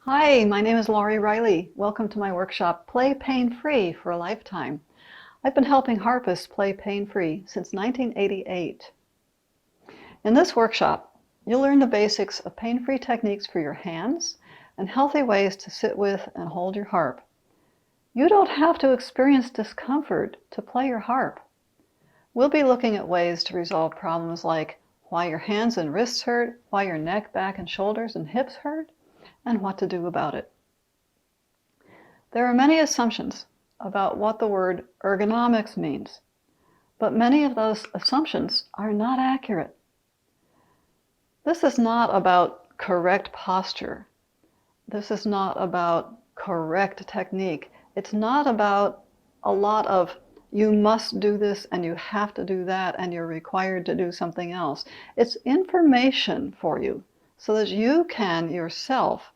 Hi, my name is Laurie Riley. Welcome to my workshop, Play Pain-Free for a Lifetime. I've been helping harpists play pain-free since 1988. In this workshop, you'll learn the basics of pain-free techniques for your hands and healthy ways to sit with and hold your harp. You don't have to experience discomfort to play your harp. We'll be looking at ways to resolve problems like why your hands and wrists hurt, why your neck, back, and shoulders and hips hurt, and what to do about it. There are many assumptions about what the word ergonomics means, but many of those assumptions are not accurate. This is not about correct posture. This is not about correct technique. It's not about a lot of you must do this and you have to do that and you're required to do something else. It's information for you so that you can yourself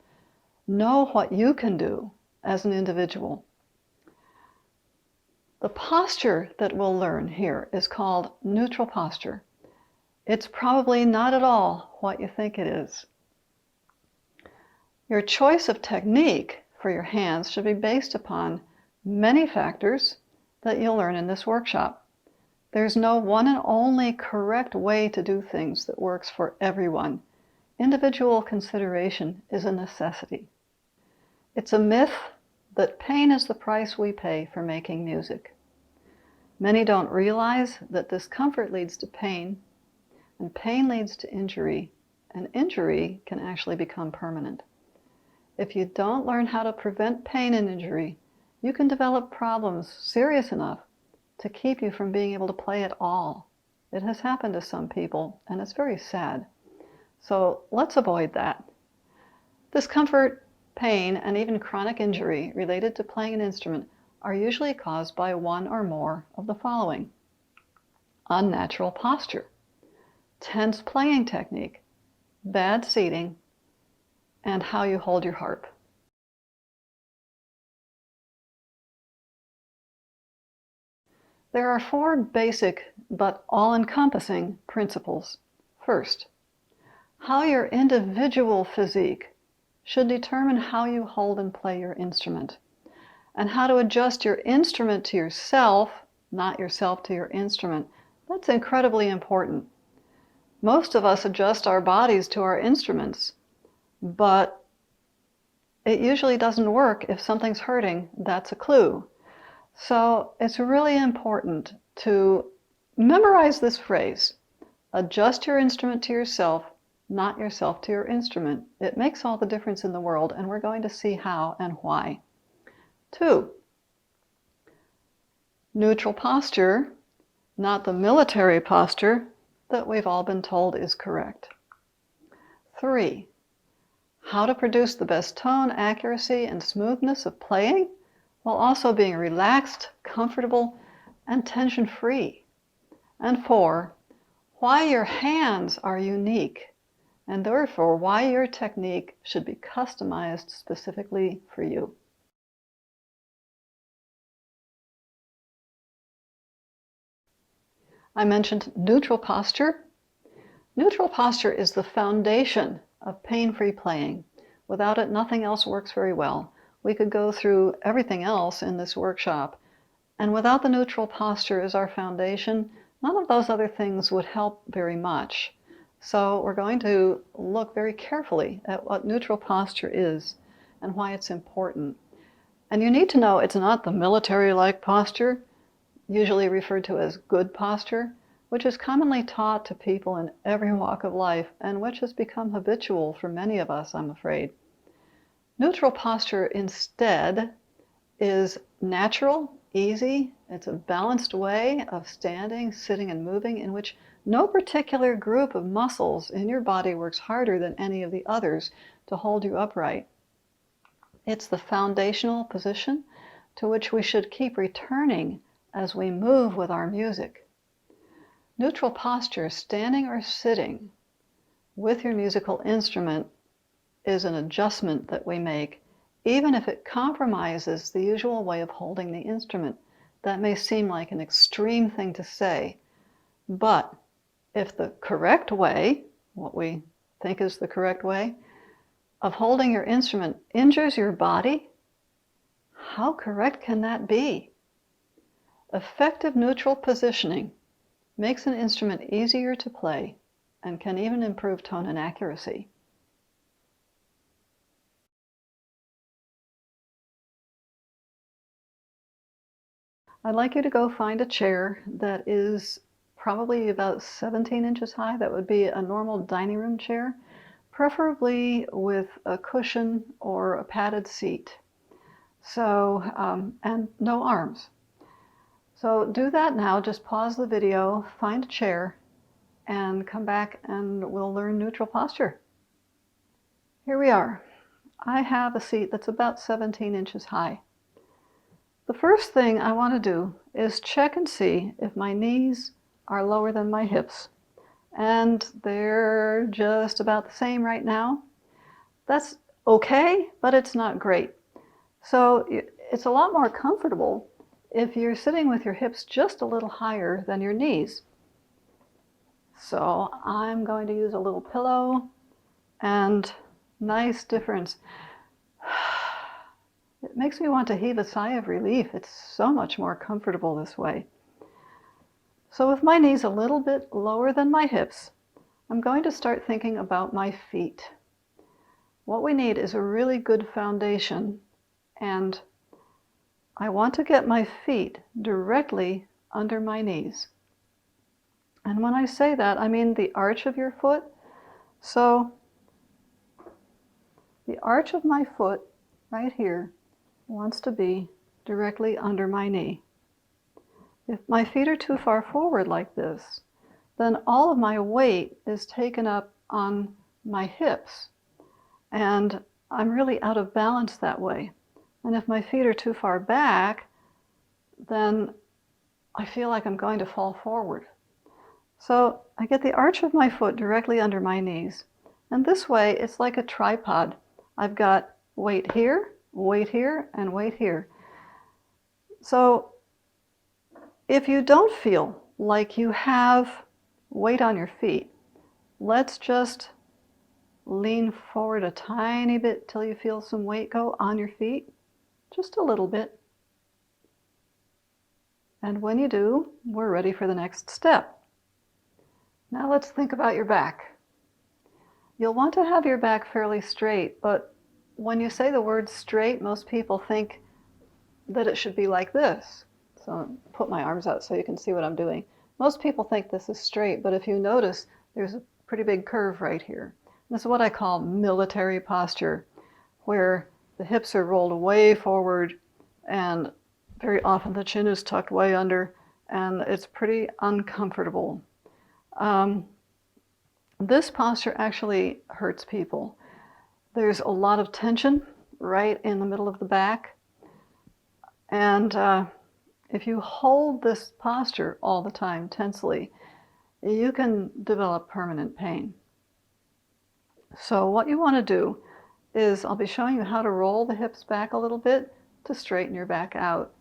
know what you can do as an individual. The posture that we'll learn here is called neutral posture. It's probably not at all what you think it is. Your choice of technique for your hands should be based upon many factors that you'll learn in this workshop. There's no one and only correct way to do things that works for everyone. Individual consideration is a necessity. It's a myth that pain is the price we pay for making music. Many don't realize that discomfort leads to pain, and pain leads to injury, and injury can actually become permanent. If you don't learn how to prevent pain and injury, you can develop problems serious enough to keep you from being able to play at all. It has happened to some people, and it's very sad. So let's avoid that. Discomfort, pain, and even chronic injury related to playing an instrument are usually caused by one or more of the following: unnatural posture, tense playing technique, bad seating, and how you hold your harp. There are four basic but all-encompassing principles. First, how your individual physique should determine how you hold and play your instrument, and how to adjust your instrument to yourself, not yourself to your instrument. That's incredibly important. Most of us adjust our bodies to our instruments, but it usually doesn't work. If something's hurting, that's a clue. So it's really important to memorize this phrase: adjust your instrument to yourself, not yourself to your instrument. It makes all the difference in the world, and we're going to see how and why. 2, neutral posture, not the military posture that we've all been told is correct. 3, how to produce the best tone, accuracy, and smoothness of playing while also being relaxed, comfortable, and tension-free. And 4, why your hands are unique, and therefore why your technique should be customized specifically for you. I mentioned neutral posture. Neutral posture is the foundation of pain-free playing. Without it, nothing else works very well. We could go through everything else in this workshop, and without the neutral posture as our foundation, none of those other things would help very much. So we're going to look very carefully at what neutral posture is and why it's important. And you need to know it's not the military-like posture, usually referred to as good posture, which is commonly taught to people in every walk of life and which has become habitual for many of us, I'm afraid. Neutral posture instead is natural, easy. It's a balanced way of standing, sitting, and moving in which no particular group of muscles in your body works harder than any of the others to hold you upright. It's the foundational position to which we should keep returning as we move with our music. Neutral posture, standing or sitting with your musical instrument, is an adjustment that we make, even if it compromises the usual way of holding the instrument. That may seem like an extreme thing to say, but if the correct way, what we think is the correct way, of holding your instrument injures your body? How correct can that be? Effective neutral positioning makes an instrument easier to play and can even improve tone and accuracy. I'd like you to go find a chair that is probably about 17 inches high. That would be a normal dining room chair, preferably with a cushion or a padded seat. So, and no arms. So do that now. Just pause the video, find a chair, and come back and we'll learn neutral posture. Here we are. I have a seat that's about 17 inches high. The first thing I want to do is check and see if my knees are lower than my hips. And they're just about the same right now. That's okay, but it's not great. So it's a lot more comfortable if you're sitting with your hips just a little higher than your knees. So I'm going to use a little pillow, and nice difference. It makes me want to heave a sigh of relief. It's so much more comfortable this way. So with my knees a little bit lower than my hips, I'm going to start thinking about my feet. What we need is a really good foundation, and I want to get my feet directly under my knees. And when I say that, I mean the arch of your foot. So the arch of my foot right here wants to be directly under my knee. If my feet are too far forward like this, then all of my weight is taken up on my hips, and I'm really out of balance that way. And if my feet are too far back, then I feel like I'm going to fall forward. So I get the arch of my foot directly under my knees, and this way it's like a tripod. I've got weight here, and weight here. So if you don't feel like you have weight on your feet, let's just lean forward a tiny bit till you feel some weight go on your feet, just a little bit. And when you do, we're ready for the next step. Now let's think about your back. You'll want to have your back fairly straight, but when you say the word straight, most people think that it should be like this. So I'll put my arms out so you can see what I'm doing. Most people think this is straight, but if you notice, there's a pretty big curve right here. This is what I call military posture, where the hips are rolled way forward and very often the chin is tucked way under, and it's pretty uncomfortable. This posture actually hurts people. There's a lot of tension right in the middle of the back. And if you hold this posture all the time tensely, you can develop permanent pain. So what you want to do is, I'll be showing you how to roll the hips back a little bit to straighten your back out.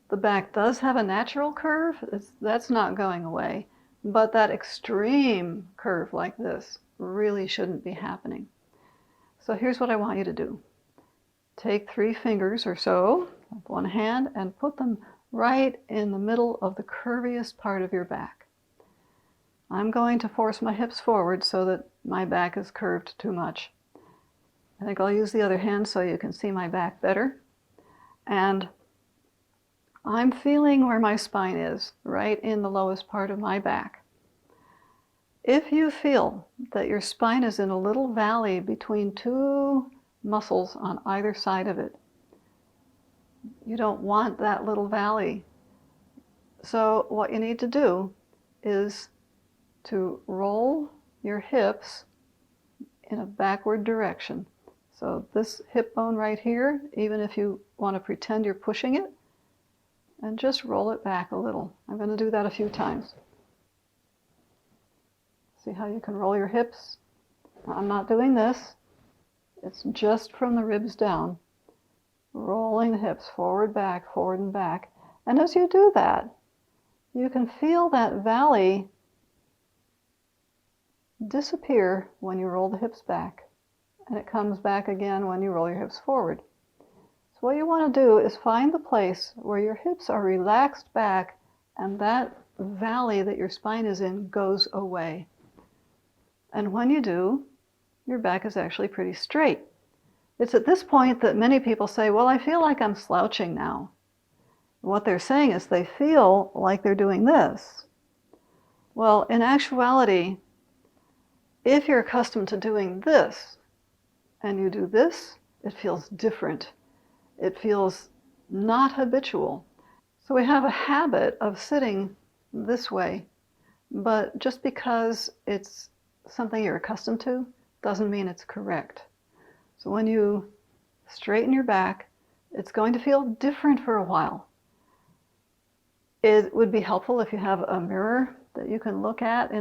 The back does have a natural curve. That's not going away. But that extreme curve like this really shouldn't be happening. So here's what I want you to do. Take 3 fingers or so, with one hand, and put them right in the middle of the curviest part of your back. I'm going to force my hips forward so that my back is curved too much. I think I'll use the other hand so you can see my back better. And I'm feeling where my spine is, right in the lowest part of my back. If you feel that your spine is in a little valley between 2 muscles on either side of it, you don't want that little valley. So what you need to do is to roll your hips in a backward direction. So this hip bone right here, even if you want to pretend you're pushing it, and just roll it back a little. I'm going to do that a few times. See how you can roll your hips? I'm not doing this. It's just from the ribs down. Rolling the hips forward and back. And as you do that, you can feel that valley disappear when you roll the hips back. and it comes back again when you roll your hips forward. So what you want to do is find the place where your hips are relaxed back and that valley that your spine is in goes away. And when you do, your back is actually pretty straight. It's at this point that many people say, well, I feel like I'm slouching now. What they're saying is they feel like they're doing this. Well, in actuality, if you're accustomed to doing this and you do this, it feels different. It feels not habitual. So we have a habit of sitting this way, but just because it's something you're accustomed to doesn't mean it's correct. So when you straighten your back, it's going to feel different for a while. It would be helpful if you have a mirror that you can look at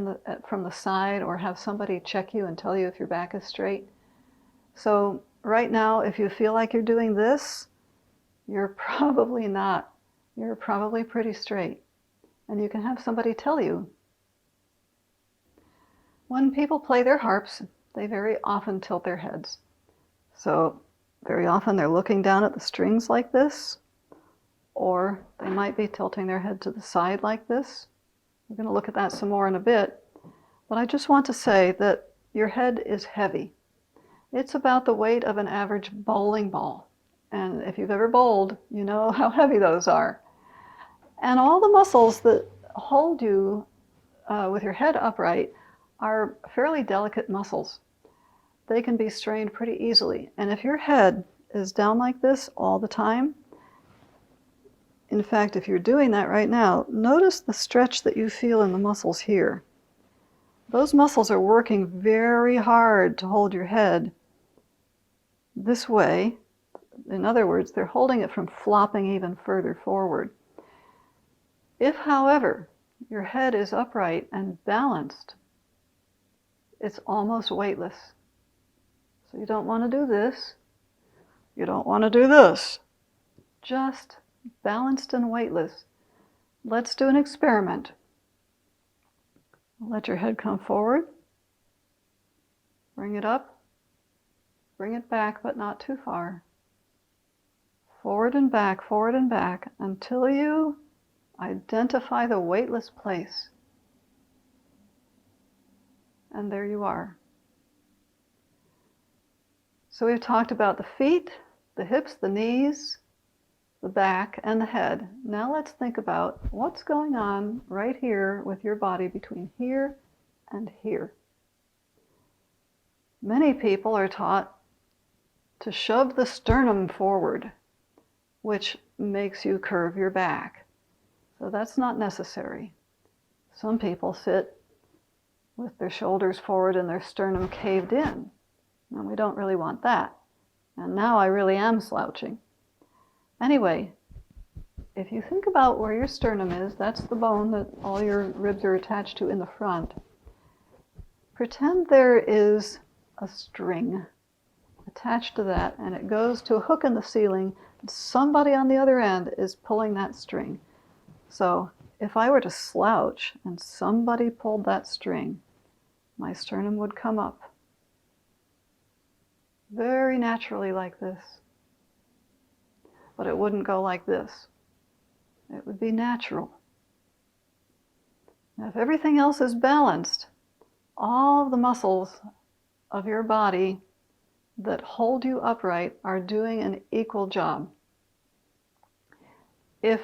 from the side, or have somebody check you and tell you if your back is straight. So right now, if you feel like you're doing this, you're probably not. You're probably pretty straight. And you can have somebody tell you. When people play their harps, they very often tilt their heads. So very often they're looking down at the strings like this, or they might be tilting their head to the side like this. We're going to look at that some more in a bit. But I just want to say that your head is heavy. It's about the weight of an average bowling ball. And if you've ever bowled, you know how heavy those are. And all the muscles that hold you with your head upright are fairly delicate muscles. They can be strained pretty easily. And if your head is down like this all the time, in fact, if you're doing that right now, notice the stretch that you feel in the muscles here. Those muscles are working very hard to hold your head this way. In other words, they're holding it from flopping even further forward. If, however, your head is upright and balanced, it's almost weightless. So you don't want to do this. You don't want to do this. Just balanced and weightless. Let's do an experiment. Let your head come forward. Bring it up. Bring it back, but not too far. Forward and back until you identify the weightless place. And there you are. So we've talked about the feet, the hips, the knees, the back, and the head. Now let's think about what's going on right here with your body between here and here. Many people are taught to shove the sternum forward, which makes you curve your back. So that's not necessary. Some people sit with their shoulders forward and their sternum caved in. And we don't really want that. And now I really am slouching. Anyway, if you think about where your sternum is, that's the bone that all your ribs are attached to in the front. Pretend there is a string attached to that, and it goes to a hook in the ceiling, and somebody on the other end is pulling that string. So if I were to slouch and somebody pulled that string, my sternum would come up very naturally like this. But it wouldn't go like this. It would be natural. Now, if everything else is balanced, all of the muscles of your body that hold you upright are doing an equal job. If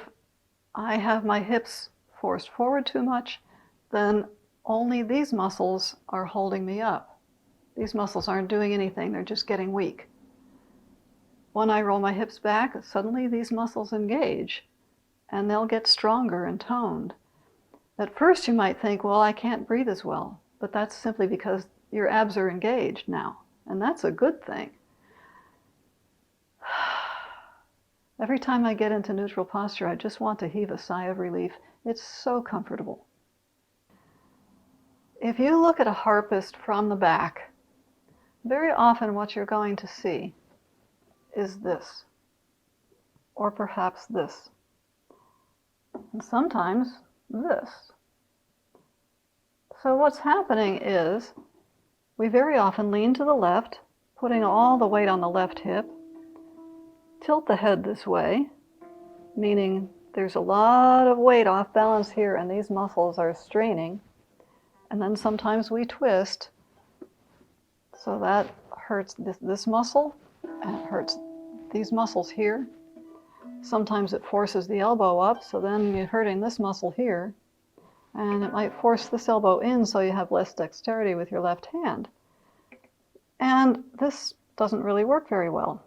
I have my hips forced forward too much, then only these muscles are holding me up. These muscles aren't doing anything, they're just getting weak. When I roll my hips back, suddenly these muscles engage, and they'll get stronger and toned. At first you might think, well, I can't breathe as well, but that's simply because your abs are engaged now, and that's a good thing. Every time I get into neutral posture, I just want to heave a sigh of relief. It's so comfortable. If you look at a harpist from the back, very often what you're going to see is this, or perhaps this, and sometimes this. So what's happening is we very often lean to the left putting all the weight on the left hip. Tilt the head this way, meaning there's a lot of weight off balance here and these muscles are straining. And then sometimes we twist, so that hurts this muscle and it hurts these muscles here. Sometimes it forces the elbow up, so then you're hurting this muscle here. And it might force this elbow in so you have less dexterity with your left hand. And this doesn't really work very well.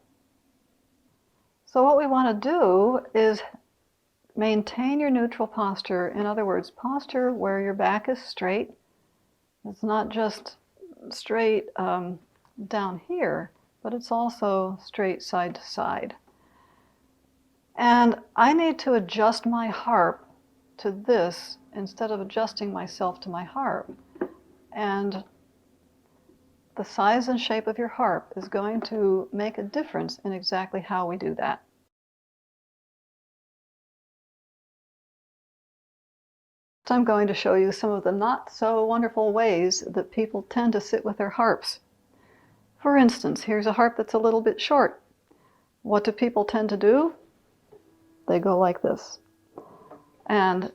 So what we want to do is maintain your neutral posture. In other words, posture where your back is straight. It's not just straight down here, but it's also straight side to side. And I need to adjust my HARP to this instead of adjusting myself to my HARP. And the size and shape of your HARP is going to make a difference in exactly how we do that. I'm going to show you some of the not so wonderful ways that people tend to sit with their HARPs. For instance, here's a HARP that's a little bit short. What do people tend to do? They go like this. And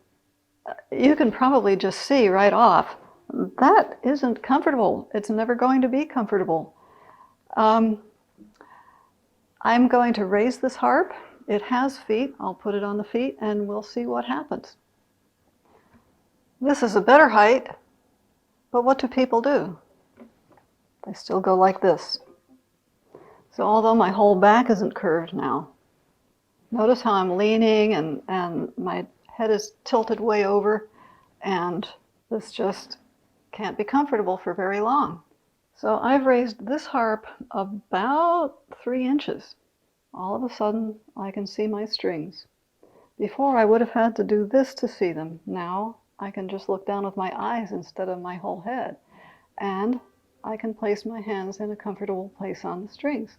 you can probably just see right off, that isn't comfortable. It's never going to be comfortable. I'm going to raise this HARP. It has feet. I'll put it on the feet and we'll see what happens. This is a better height, but what do people do? They still go like this. So although my whole back isn't curved now, notice how I'm leaning and my head is tilted way over, and this just can't be comfortable for very long. So I've raised this HARP about 3 inches. All of a sudden, I can see my strings. Before, I would have had to do this to see them. Now, I can just look down with my eyes instead of my whole head. And I can place my hands in a comfortable place on the strings.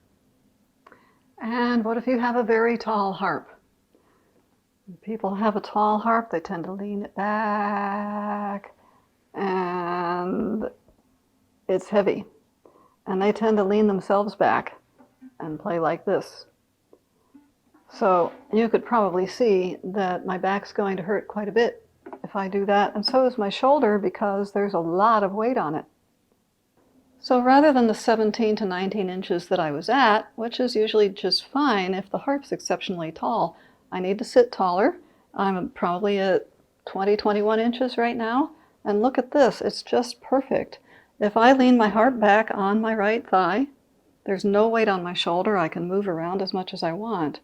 And what if you have a very tall HARP? When people have a tall HARP, they tend to lean it back, and it's heavy. And they tend to lean themselves back and play like this. So you could probably see that my back's going to hurt quite a bit if I do that, and so is my shoulder because there's a lot of weight on it. So rather than the 17 to 19 inches that I was at, which is usually just fine if the HARP's exceptionally tall, I need to sit taller. I'm probably at 20, 21 inches right now, and look at this, it's just perfect. If I lean my HARP back on my right thigh, there's no weight on my shoulder. I can move around as much as I want.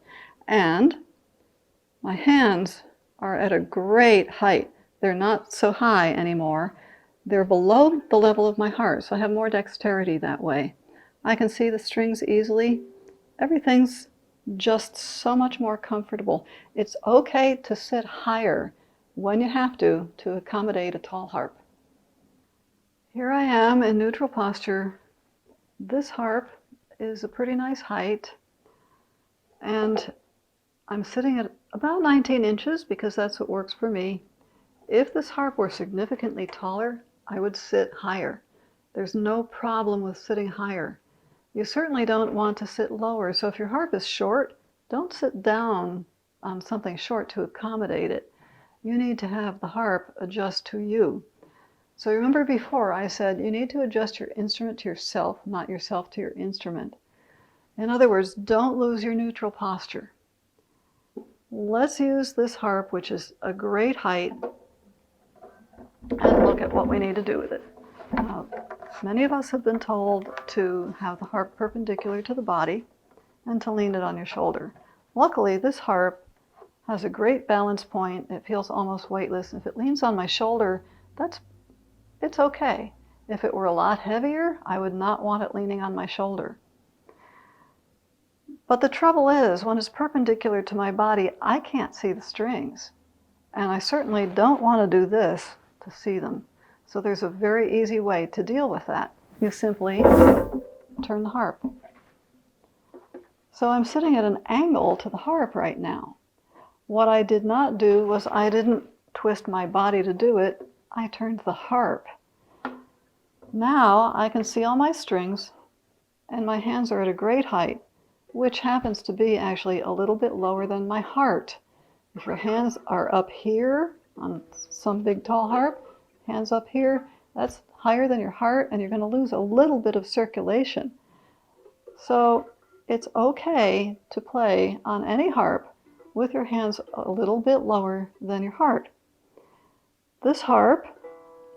And my hands are at a great height. They're not so high anymore. They're below the level of my heart, so I have more dexterity that way. I can see the strings easily. Everything's just so much more comfortable. It's okay to sit higher when you have to accommodate a tall HARP. Here I am in neutral posture. This HARP is a pretty nice height, and I'm sitting at about 19 inches because that's what works for me. If this HARP were significantly taller, I would sit higher. There's no problem with sitting higher. You certainly don't want to sit lower, so if your HARP is short, don't sit down on something short to accommodate it. You need to have the HARP adjust to you. So remember before I said you need to adjust your instrument to yourself, not yourself to your instrument. In other words, don't lose your neutral posture. Let's use this HARP, which is a great height, and look at what we need to do with it. Many of us have been told to have the HARP perpendicular to the body and to lean it on your shoulder. Luckily, this HARP has a great balance point. It feels almost weightless. If it leans on my shoulder, it's okay. If it were a lot heavier, I would not want it leaning on my shoulder. But the trouble is, when it's perpendicular to my body, I can't see the strings. And I certainly don't want to do this to see them. So there's a very easy way to deal with that. You simply turn the HARP. So I'm sitting at an angle to the HARP right now. What I did not do was I didn't twist my body to do it. I turned the HARP. Now I can see all my strings. and my hands are at a great height, which happens to be actually a little bit lower than my heart. If your hands are up here on some big tall harp, hands up here, that's higher than your heart, and you're going to lose a little bit of circulation. So it's okay to play on any harp with your hands a little bit lower than your heart. This harp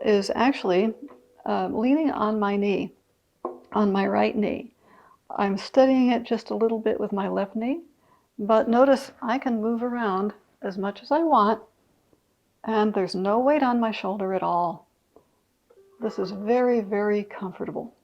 is actually leaning on my knee, on my right knee. I'm steadying it just a little bit with my left knee, but notice I can move around as much as I want, and there's no weight on my shoulder at all. This is very, very comfortable.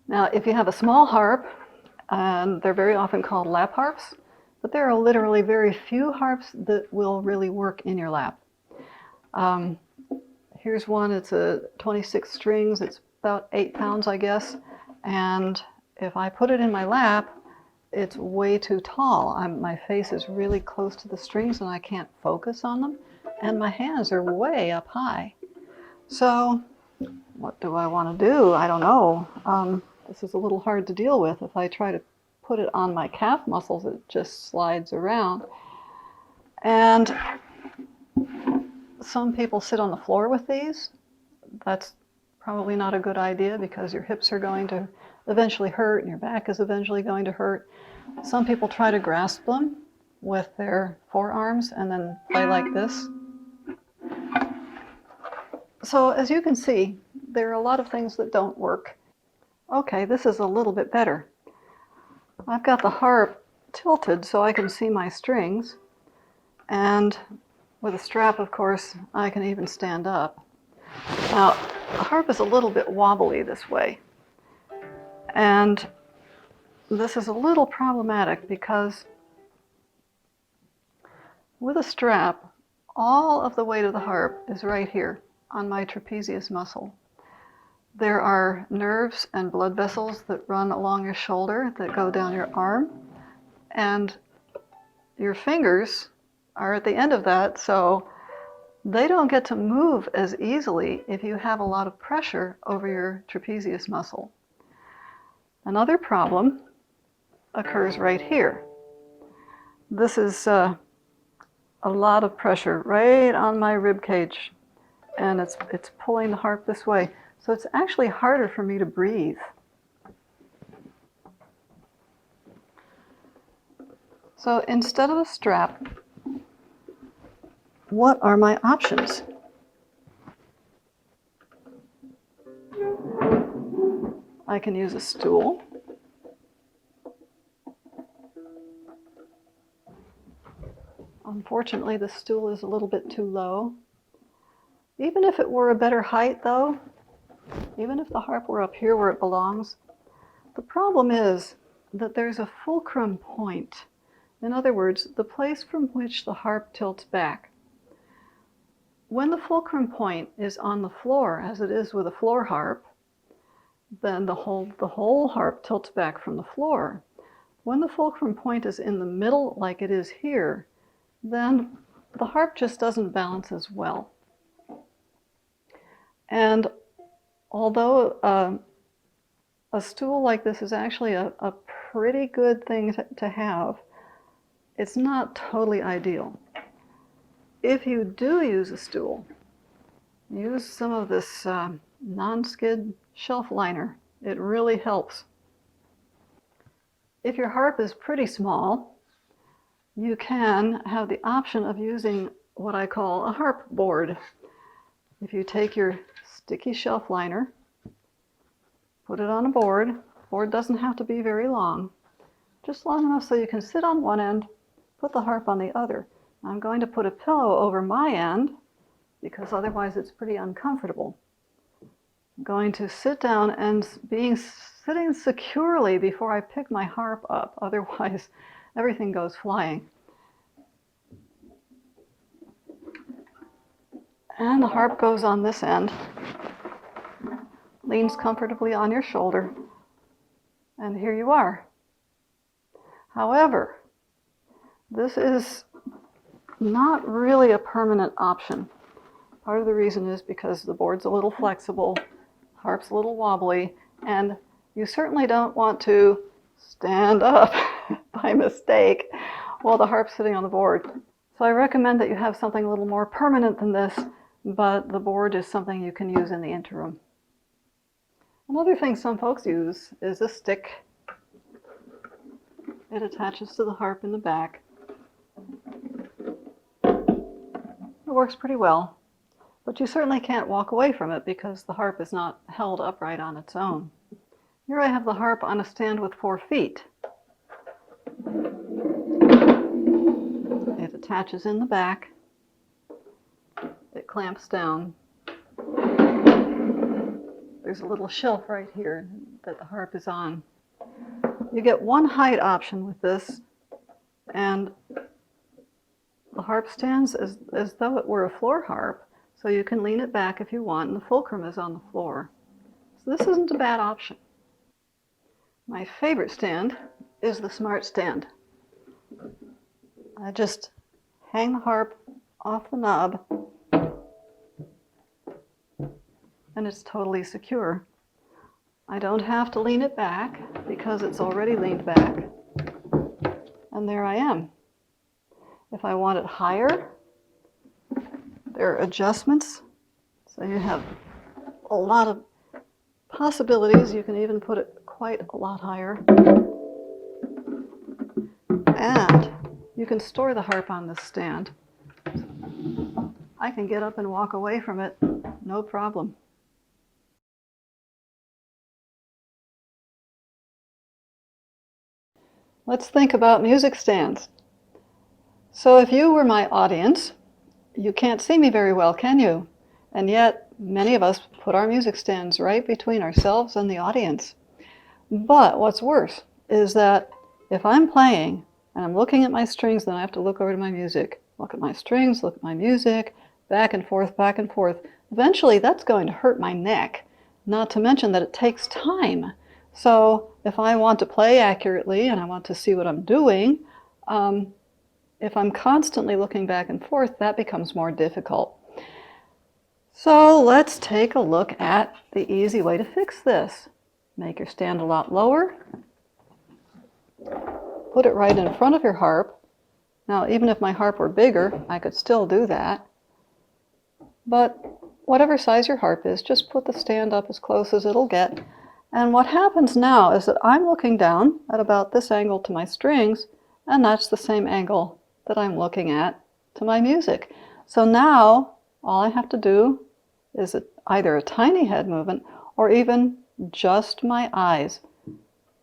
Now, if you have a small harp, they're very often called lap harps, but there are literally very few harps that will really work in your lap. Here's one, it's a 26 strings, it's about 8 pounds, I guess, and if I put it in my lap, it's way too tall. My face is really close to the strings and I can't focus on them, and my hands are way up high. So what do I want to do? I don't know. This is a little hard to deal with. If I try to put it on my calf muscles, it just slides around. And some people sit on the floor with these. That's probably not a good idea because your hips are going to eventually hurt and your back is eventually going to hurt. Some people try to grasp them with their forearms and then play like this. So as you can see, there are a lot of things that don't work. Okay, this is a little bit better. I've got the harp tilted so I can see my strings, and with a strap, of course, I can even stand up. Now, the harp is a little bit wobbly this way, and this is a little problematic because with a strap, all of the weight of the harp is right here on my trapezius muscle. There are nerves and blood vessels that run along your shoulder that go down your arm, and your fingers are at the end of that, so they don't get to move as easily if you have a lot of pressure over your trapezius muscle. Another problem occurs right here. This is a lot of pressure right on my rib cage, and it's pulling the harp this way. So it's actually harder for me to breathe. So instead of a strap, what are my options? I can use a stool. Unfortunately, the stool is a little bit too low. Even if it were a better height, though, even if the harp were up here where it belongs, the problem is that there's a fulcrum point. In other words, the place from which the harp tilts back. When the fulcrum point is on the floor, as it is with a floor harp, then the whole harp tilts back from the floor. When the fulcrum point is in the middle, like it is here, then the harp just doesn't balance as well. And although a stool like this is actually a pretty good thing to have, it's not totally ideal. If you do use a stool, use some of this non-skid shelf liner. It really helps. If your harp is pretty small, you can have the option of using what I call a harp board. If you take your sticky shelf liner, put it on a board. The board doesn't have to be very long, just long enough so you can sit on one end, put the harp on the other. I'm going to put a pillow over my end because otherwise it's pretty uncomfortable. I'm going to sit down and sitting securely before I pick my harp up, otherwise everything goes flying. And the harp goes on this end, leans comfortably on your shoulder, and here you are. However, this is not really a permanent option. Part of the reason is because the board's a little flexible, harp's a little wobbly, and you certainly don't want to stand up by mistake while the harp's sitting on the board. So I recommend that you have something a little more permanent than this, but the board is something you can use in the interim. Another thing some folks use is a stick. It attaches to the harp in the back. It works pretty well, but you certainly can't walk away from it because the harp is not held upright on its own. Here I have the harp on a stand with 4 feet. It attaches in the back. It clamps down. There's a little shelf right here that the harp is on. You get one height option with this, and the harp stands as though it were a floor harp, so you can lean it back if you want, and the fulcrum is on the floor. So this isn't a bad option. My favorite stand is the Smart Stand. I just hang the harp off the knob, and it's totally secure. I don't have to lean it back because it's already leaned back. And there I am. If I want it higher, there are adjustments. So you have a lot of possibilities. You can even put it quite a lot higher. And you can store the harp on this stand. I can get up and walk away from it, no problem. Let's think about music stands. So if you were my audience, you can't see me very well, can you? And yet, many of us put our music stands right between ourselves and the audience. But what's worse is that if I'm playing and I'm looking at my strings, then I have to look over to my music. Look at my strings, look at my music, back and forth, back and forth. Eventually, that's going to hurt my neck, not to mention that it takes time. So if I want to play accurately and I want to see what I'm doing, if I'm constantly looking back and forth, that becomes more difficult. So let's take a look at the easy way to fix this. Make your stand a lot lower. Put it right in front of your harp. Now, even if my harp were bigger, I could still do that. But whatever size your harp is, just put the stand up as close as it'll get. And what happens now is that I'm looking down at about this angle to my strings, and that's the same angle that I'm looking at to my music. So now all I have to do is either a tiny head movement or even just my eyes.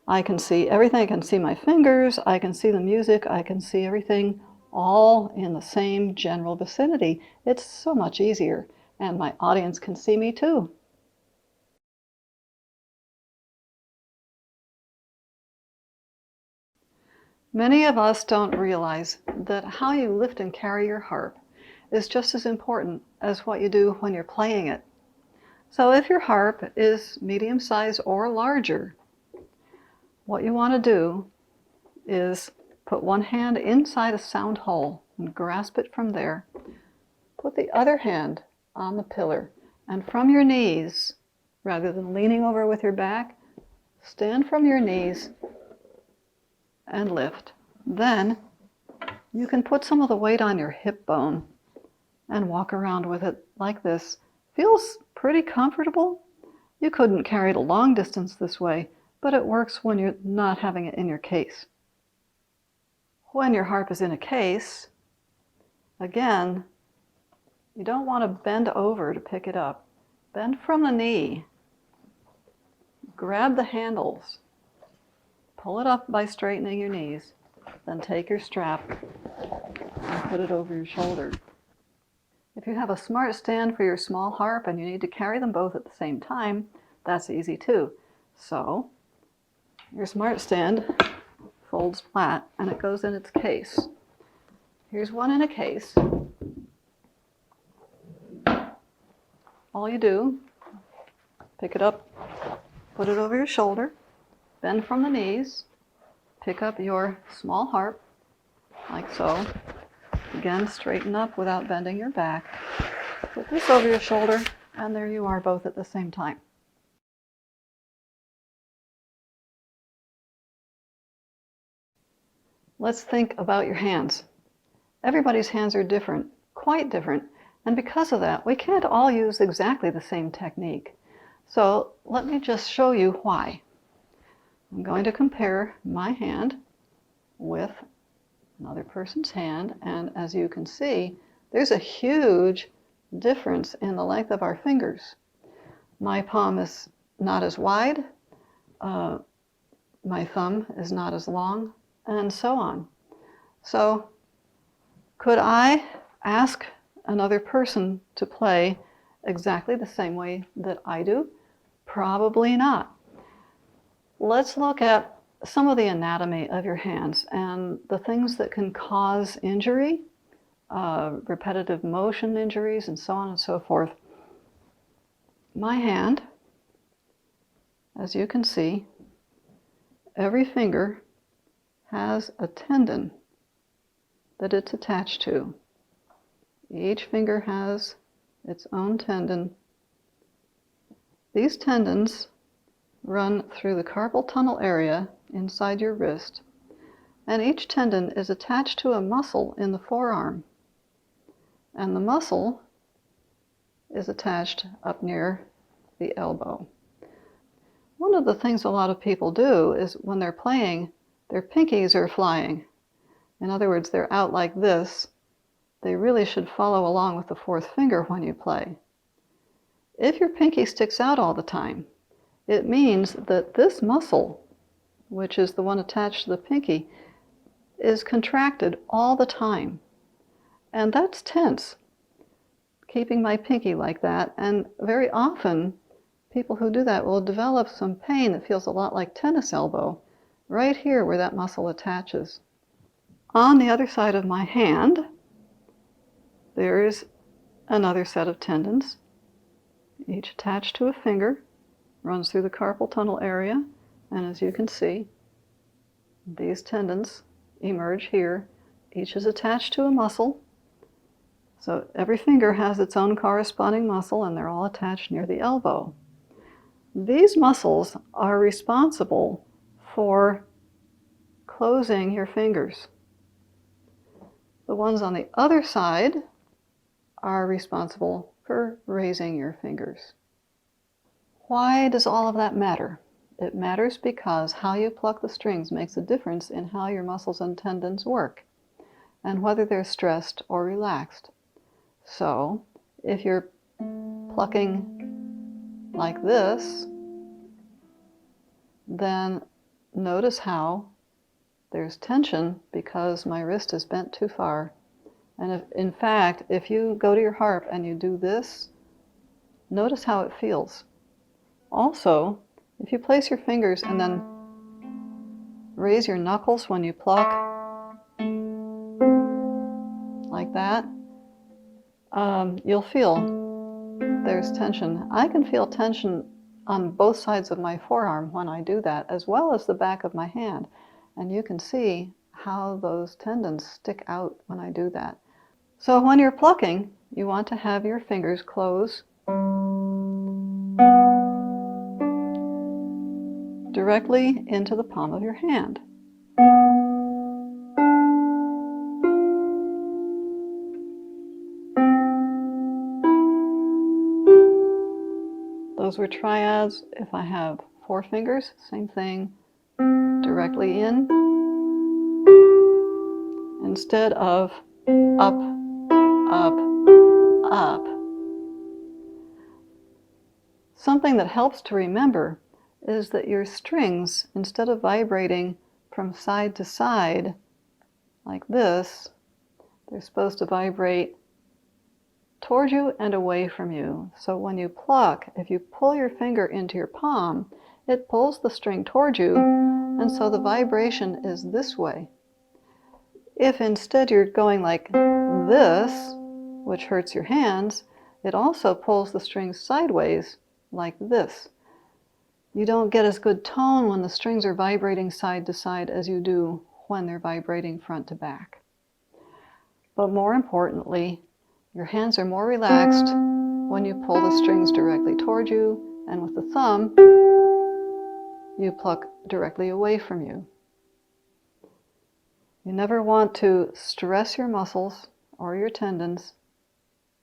I can see everything. I can see my fingers, I can see the music, I can see everything all in the same general vicinity. It's so much easier, and my audience can see me too. Many of us don't realize that how you lift and carry your harp is just as important as what you do when you're playing it. So if your harp is medium size or larger, what you want to do is put one hand inside a sound hole and grasp it from there. Put the other hand on the pillar, and from your knees, rather than leaning over with your back, stand from your knees and lift. Then you can put some of the weight on your hip bone and walk around with it like this. Feels pretty comfortable. You couldn't carry it a long distance this way, but it works when you're not having it in your case. When your harp is in a case, again, you don't want to bend over to pick it up. Bend from the knee. Grab the handles. Pull it up by straightening your knees. Then take your strap and put it over your shoulder. If you have a smart stand for your small harp and you need to carry them both at the same time, that's easy too. So your smart stand folds flat and it goes in its case. Here's one in a case. All you do, pick it up, put it over your shoulder, bend from the knees, pick up your small harp, like so. Again, straighten up without bending your back. Put this over your shoulder, and there you are both at the same time. Let's think about your hands. Everybody's hands are different, quite different, and because of that, we can't all use exactly the same technique. So let me just show you why. I'm going to compare my hand with another person's hand, and as you can see, there's a huge difference in the length of our fingers. My palm is not as wide, my thumb is not as long, and so on. So could I ask another person to play exactly the same way that I do? Probably not. Let's look at some of the anatomy of your hands and the things that can cause injury, repetitive motion injuries, and so on and so forth. My hand, as you can see, every finger has a tendon that it's attached to. Each finger has its own tendon. These tendons run through the carpal tunnel area inside your wrist, and each tendon is attached to a muscle in the forearm, and the muscle is attached up near the elbow. One of the things a lot of people do is when they're playing, their pinkies are flying. In other words, they're out like this. They really should follow along with the fourth finger when you play. If your pinky sticks out all the time, it means that this muscle, which is the one attached to the pinky, is contracted all the time. And that's tense, keeping my pinky like that. And very often, people who do that will develop some pain that feels a lot like tennis elbow, right here where that muscle attaches. On the other side of my hand, there is another set of tendons, each attached to a finger, runs through the carpal tunnel area, and as you can see, these tendons emerge here. Each is attached to a muscle. So every finger has its own corresponding muscle, and they're all attached near the elbow. These muscles are responsible for closing your fingers. The ones on the other side are responsible for raising your fingers. Why does all of that matter? It matters because how you pluck the strings makes a difference in how your muscles and tendons work, and whether they're stressed or relaxed. So, if you're plucking like this, then notice how there's tension because my wrist is bent too far. And in fact, if you go to your harp and you do this, notice how it feels. Also, if you place your fingers and then raise your knuckles when you pluck, like that, you'll feel there's tension. I can feel tension on both sides of my forearm when I do that, as well as the back of my hand. And you can see how those tendons stick out when I do that. So when you're plucking, you want to have your fingers close directly into the palm of your hand. Those were triads. If I have 4 fingers, same thing, directly in, instead of up, up, up. Something that helps to remember is that your strings, instead of vibrating from side to side like this, they're supposed to vibrate toward you and away from you. So when you pluck, if you pull your finger into your palm, it pulls the string toward you, and so the vibration is this way. If instead you're going like this, which hurts your hands, it also pulls the strings sideways like this. You don't get as good tone when the strings are vibrating side to side as you do when they're vibrating front to back. But more importantly, your hands are more relaxed when you pull the strings directly toward you, and with the thumb, you pluck directly away from you. You never want to stress your muscles or your tendons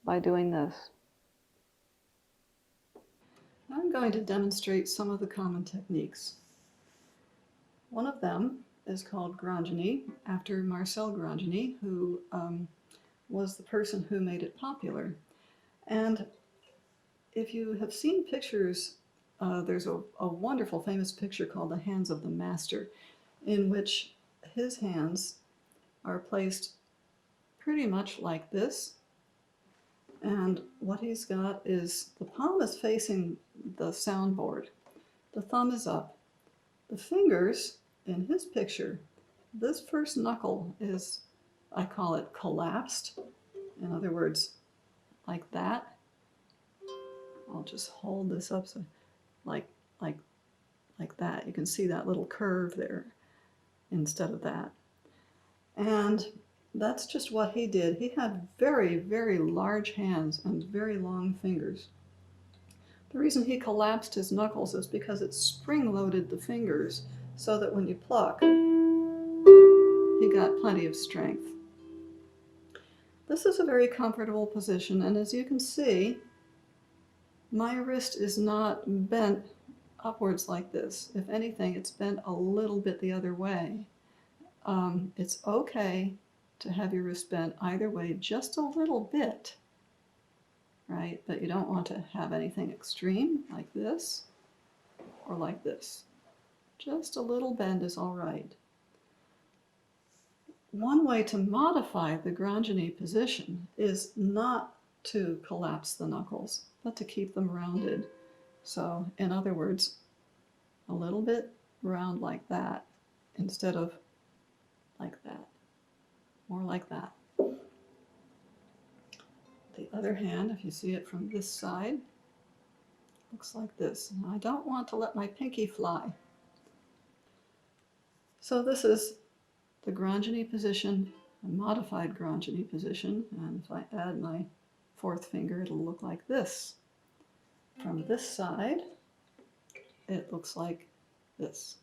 by doing this. I'm going to demonstrate some of the common techniques. One of them is called Grandini, after Marcel Grandini, who was the person who made it popular. And if you have seen pictures, there's a wonderful famous picture called The Hands of the Master, in which his hands are placed pretty much like this. And what he's got is the palm is facing the soundboard. The thumb is up. The fingers in his picture, this first knuckle is, I call it collapsed. In other words, like that. I'll just hold this up so like that. You can see that little curve there instead of that. And that's just what he did. He had very, very large hands and very long fingers. The reason he collapsed his knuckles is because it spring-loaded the fingers so that when you pluck, he got plenty of strength. This is a very comfortable position, and as you can see, my wrist is not bent upwards like this. If anything, it's bent a little bit the other way. It's okay to have your wrist bent either way, just a little bit, right? But you don't want to have anything extreme like this or like this. Just a little bend is all right. One way to modify the Grandini position is not to collapse the knuckles, but to keep them rounded. So, in other words, a little bit round like that instead of like that, more like that. The other hand, if you see it from this side, looks like this. Now, I don't want to let my pinky fly. So this is the Grandini position, a modified Grandini position, and if I add my fourth finger, it'll look like this. From this side, it looks like this.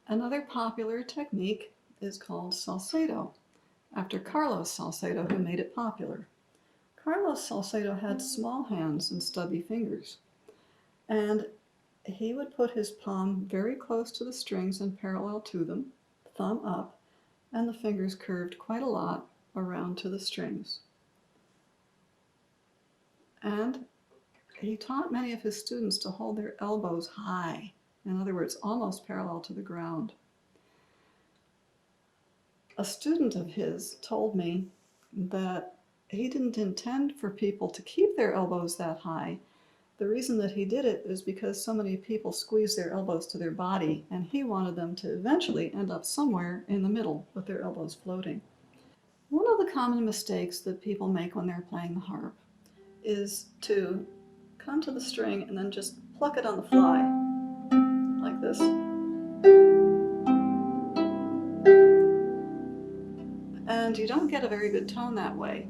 Another popular technique is called Salcedo, after Carlos Salcedo, who made it popular. Carlos Salcedo had small hands and stubby fingers, and he would put his palm very close to the strings and parallel to them, thumb up, and the fingers curved quite a lot around to the strings. And he taught many of his students to hold their elbows high, in other words, almost parallel to the ground. A student of his told me that he didn't intend for people to keep their elbows that high. The reason that he did it is because so many people squeeze their elbows to their body, and he wanted them to eventually end up somewhere in the middle with their elbows floating. One of the common mistakes that people make when they're playing the harp is to come to the string and then just pluck it on the fly, like this. And you don't get a very good tone that way.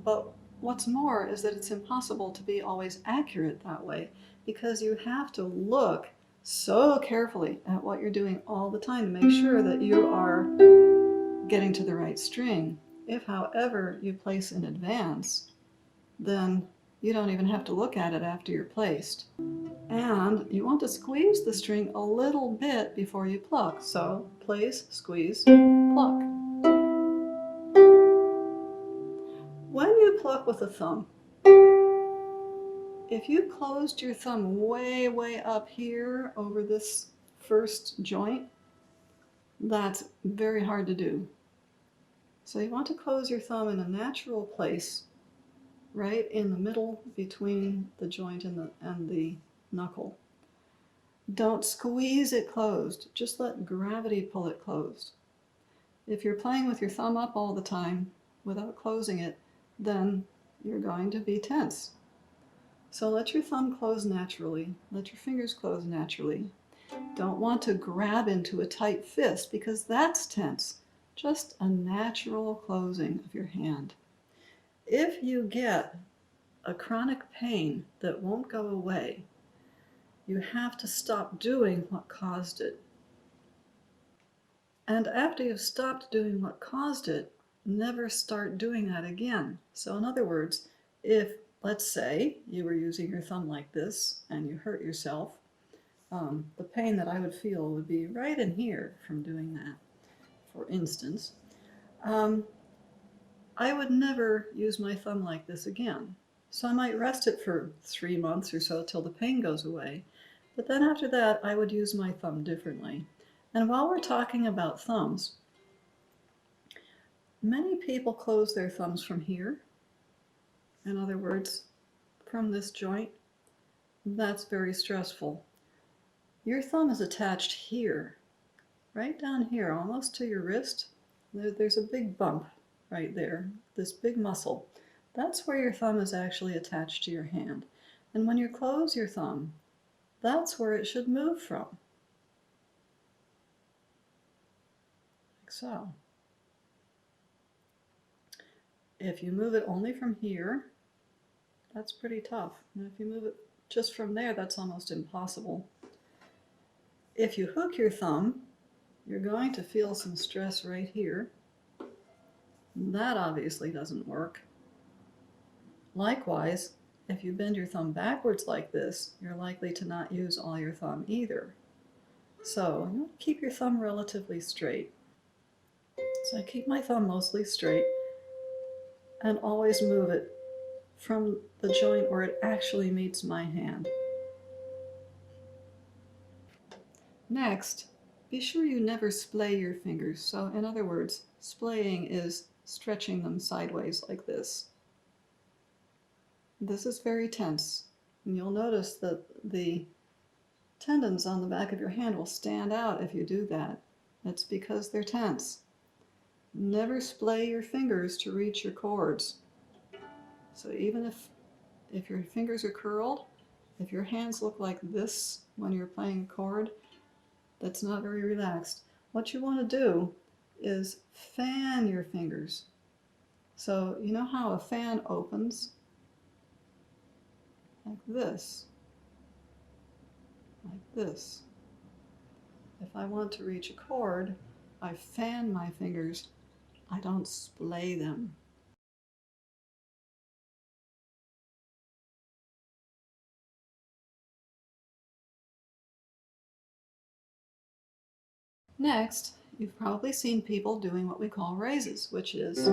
But what's more is that it's impossible to be always accurate that way, because you have to look so carefully at what you're doing all the time to make sure that you are getting to the right string. If, however, you place in advance, then you don't even have to look at it after you're placed. And you want to squeeze the string a little bit before you pluck. So place, squeeze, pluck. When you pluck with a thumb, if you closed your thumb way, way up here over this first joint, that's very hard to do. So you want to close your thumb in a natural place right in the middle between the joint and the knuckle. Don't squeeze it closed, just let gravity pull it closed. If you're playing with your thumb up all the time without closing it, then you're going to be tense. So let your thumb close naturally, let your fingers close naturally. Don't want to grab into a tight fist because that's tense. Just a natural closing of your hand. If you get a chronic pain that won't go away, you have to stop doing what caused it. And after you've stopped doing what caused it, never start doing that again. So in other words, if, let's say, you were using your thumb like this and you hurt yourself, the pain that I would feel would be right in here from doing that, for instance. I would never use my thumb like this again. So I might rest it for 3 months or so till the pain goes away. But then after that, I would use my thumb differently. And while we're talking about thumbs, many people close their thumbs from here. In other words, from this joint. That's very stressful. Your thumb is attached here, right down here, almost to your wrist. There's a big bump right there, this big muscle. That's where your thumb is actually attached to your hand. And when you close your thumb, that's where it should move from. Like so. If you move it only from here, that's pretty tough. And if you move it just from there, that's almost impossible. If you hook your thumb, you're going to feel some stress right here. That obviously doesn't work. Likewise, if you bend your thumb backwards like this, you're likely to not use all your thumb either. So keep your thumb relatively straight. So I keep my thumb mostly straight and always move it from the joint where it actually meets my hand. Next, be sure you never splay your fingers. So in other words, splaying is stretching them sideways like this. This is very tense. And you'll notice that the tendons on the back of your hand will stand out if you do that. It's because they're tense. Never splay your fingers to reach your chords. So even if your fingers are curled, if your hands look like this when you're playing a chord, that's not very relaxed. What you want to do is fan your fingers. So you know how a fan opens? Like this. Like this. If I want to reach a chord, I fan my fingers. I don't splay them. Next, you've probably seen people doing what we call raises, which is this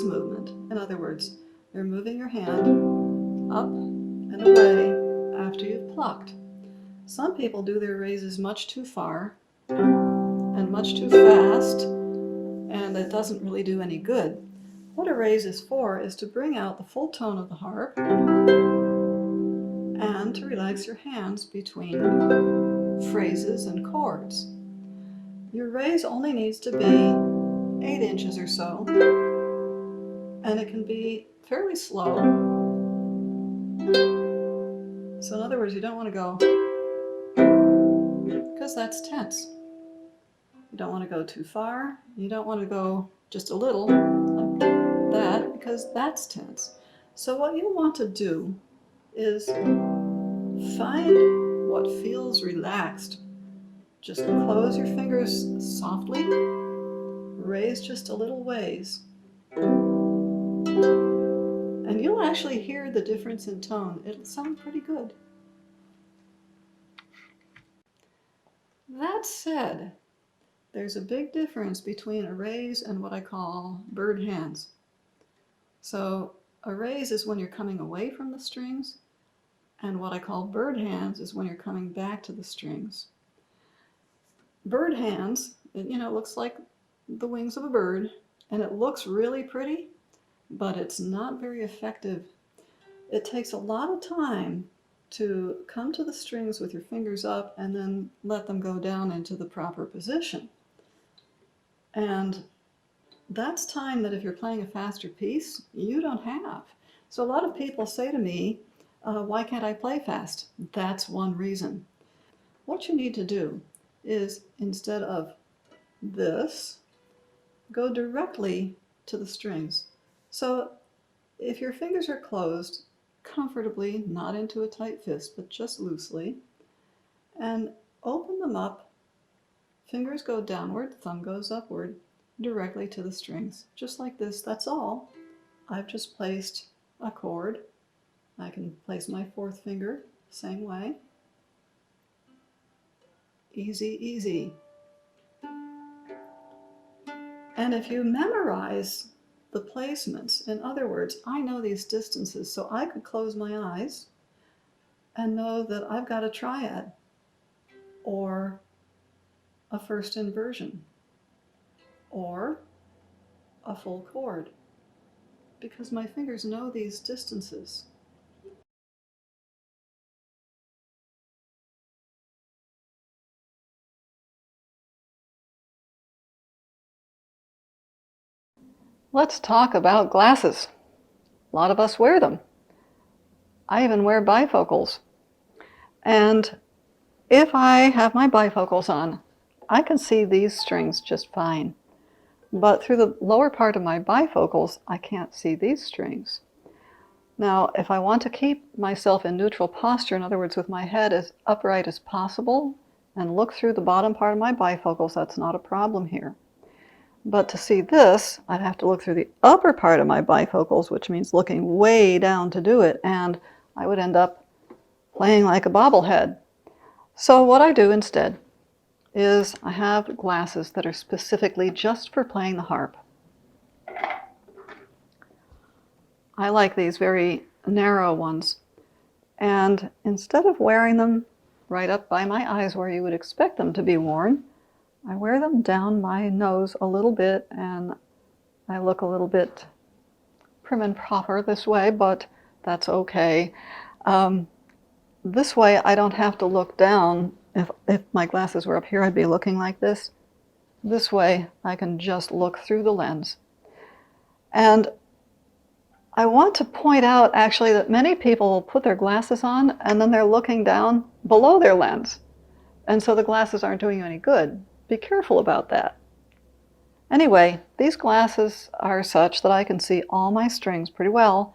movement. In other words, you're moving your hand up and away after you've plucked. Some people do their raises much too far and much too fast, and it doesn't really do any good. What a raise is for is to bring out the full tone of the harp and to relax your hands between phrases and chords. Your raise only needs to be 8 inches or so, and it can be fairly slow. So in other words, you don't want to go, because that's tense. You don't want to go too far. You don't want to go just a little like that, because that's tense. So what you want to do is find what feels relaxed. Just close your fingers softly, raise just a little ways, and you'll actually hear the difference in tone. It'll sound pretty good. That said, there's a big difference between a raise and what I call bird hands. So a raise is when you're coming away from the strings, and what I call bird hands is when you're coming back to the strings. Bird hands, it looks like the wings of a bird, and it looks really pretty, but it's not very effective. It takes a lot of time to come to the strings with your fingers up and then let them go down into the proper position. And that's time that if you're playing a faster piece, you don't have. So a lot of people say to me, why can't I play fast? That's one reason. What you need to do is, instead of this, go directly to the strings. So if your fingers are closed comfortably, not into a tight fist, but just loosely, and open them up, fingers go downward, thumb goes upward, directly to the strings. Just like this, that's all. I've just placed a chord. I can place my fourth finger, same way. Easy, easy. And if you memorize the placements, in other words, I know these distances, so I could close my eyes and know that I've got a triad or a first inversion or a full chord, because my fingers know these distances. Let's talk about glasses. A lot of us wear them. I even wear bifocals. And if I have my bifocals on, I can see these strings just fine. But through the lower part of my bifocals, I can't see these strings. Now, if I want to keep myself in neutral posture, in other words, with my head as upright as possible, and look through the bottom part of my bifocals, that's not a problem here. But to see this, I'd have to look through the upper part of my bifocals, which means looking way down to do it, and I would end up playing like a bobblehead. So what I do instead is I have glasses that are specifically just for playing the harp. I like these very narrow ones. And instead of wearing them right up by my eyes where you would expect them to be worn, I wear them down my nose a little bit, and I look a little bit prim and proper this way, but that's okay. This way I don't have to look down. If my glasses were up here, I'd be looking like this. This way I can just look through the lens. And I want to point out actually that many people will put their glasses on and then they're looking down below their lens. And so the glasses aren't doing you any good. Be careful about that. Anyway, these glasses are such that I can see all my strings pretty well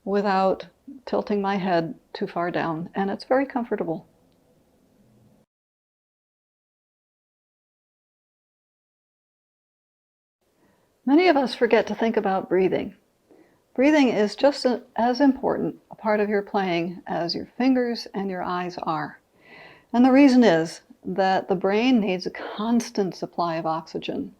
without tilting my head too far down, and it's very comfortable. Many of us forget to think about breathing. Breathing is just as important a part of your playing as your fingers and your eyes are. And the reason is that the brain needs a constant supply of oxygen.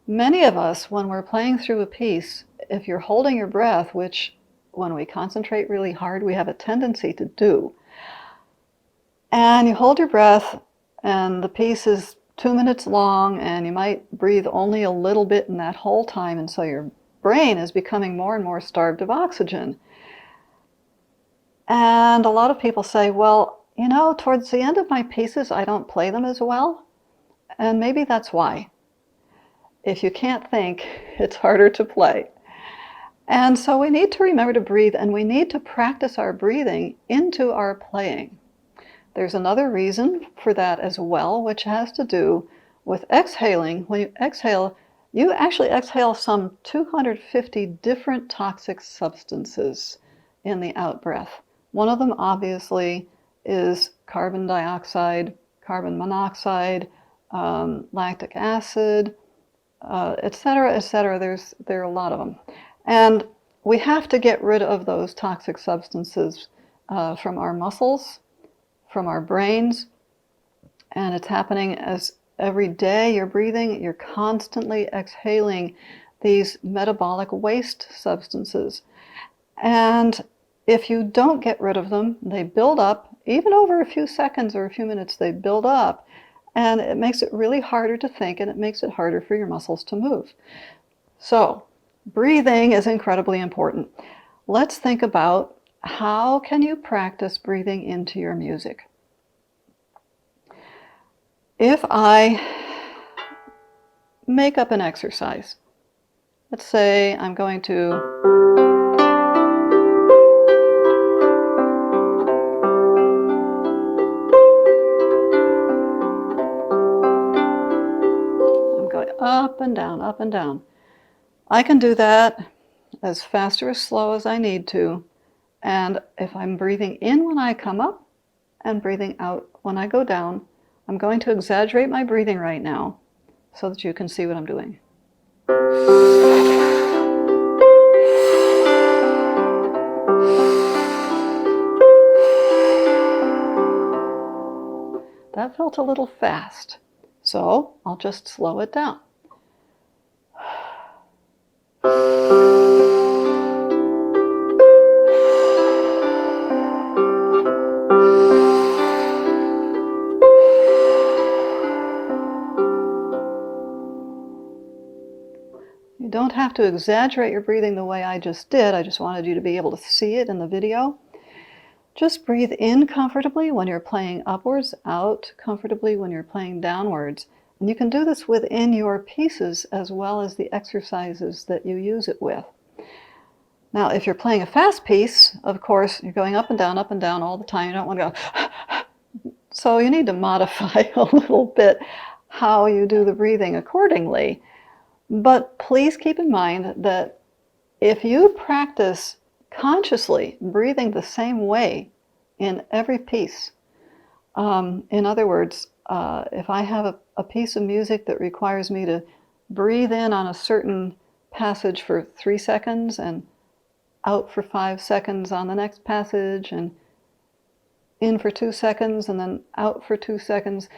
Many of us, when we're playing through a piece, if you're holding your breath, which when we concentrate really hard, we have a tendency to do, and you hold your breath and the piece is 2 minutes long and you might breathe only a little bit in that whole time, and so your brain is becoming more and more starved of oxygen. And a lot of people say, well, you know, towards the end of my pieces, I don't play them as well. And maybe that's why. If you can't think, it's harder to play. And so we need to remember to breathe, and we need to practice our breathing into our playing. There's another reason for that as well, which has to do with exhaling. When you exhale, you actually exhale some 250 different toxic substances in the out-breath. One of them obviously is carbon dioxide, carbon monoxide, lactic acid, etc., etc. There are a lot of them. And we have to get rid of those toxic substances from our muscles, from our brains, and it's happening as every day you're breathing, you're constantly exhaling these metabolic waste substances. And if you don't get rid of them, they build up, even over a few seconds or a few minutes, they build up, and it makes it really harder to think, and it makes it harder for your muscles to move. So Breathing is incredibly important. Let's think about how can you practice breathing into your music. If I make up an exercise, let's say I'm going up and down, up and down. I can do that as fast or as slow as I need to. And if I'm breathing in when I come up and breathing out when I go down, I'm going to exaggerate my breathing right now so that you can see what I'm doing. That felt a little fast, so I'll just slow it down. You don't have to exaggerate your breathing the way I just did. I just wanted you to be able to see it in the video. Just breathe in comfortably when you're playing upwards, out comfortably when you're playing downwards. And you can do this within your pieces as well as the exercises that you use it with. Now, if you're playing a fast piece, of course, you're going up and down all the time. You don't want to go. So you need to modify a little bit how you do the breathing accordingly. But please keep in mind that if you practice consciously breathing the same way in every piece, in other words, if I have a piece of music that requires me to breathe in on a certain passage for 3 seconds and out for 5 seconds on the next passage and in for 2 seconds and then out for 2 seconds,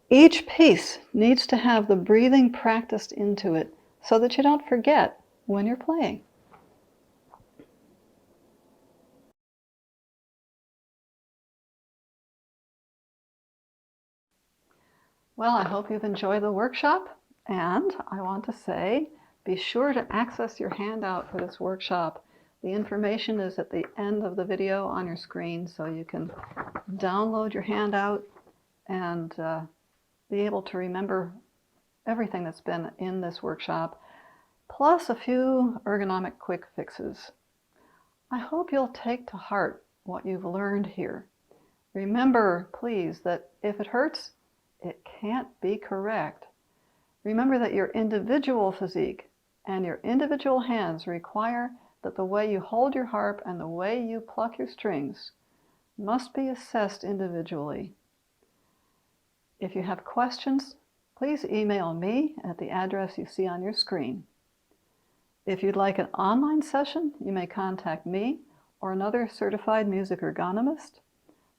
each piece needs to have the breathing practiced into it so that you don't forget when you're playing. Well, I hope you've enjoyed the workshop, and I want to say, be sure to access your handout for this workshop. The information is at the end of the video on your screen, so you can download your handout and be able to remember everything that's been in this workshop, plus a few ergonomic quick fixes. I hope you'll take to heart what you've learned here. Remember, please, that if it hurts, it can't be correct. Remember that your individual physique and your individual hands require that the way you hold your harp and the way you pluck your strings must be assessed individually. If you have questions, please email me at the address you see on your screen. If you'd like an online session, you may contact me or another certified music ergonomist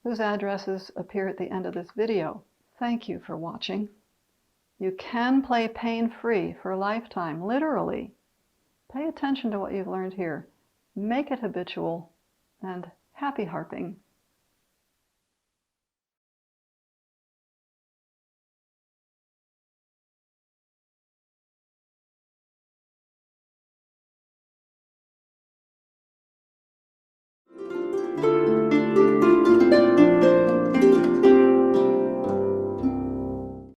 whose addresses appear at the end of this video. Thank you for watching. You can play pain-free for a lifetime, literally. Pay attention to what you've learned here. Make it habitual, and happy harping.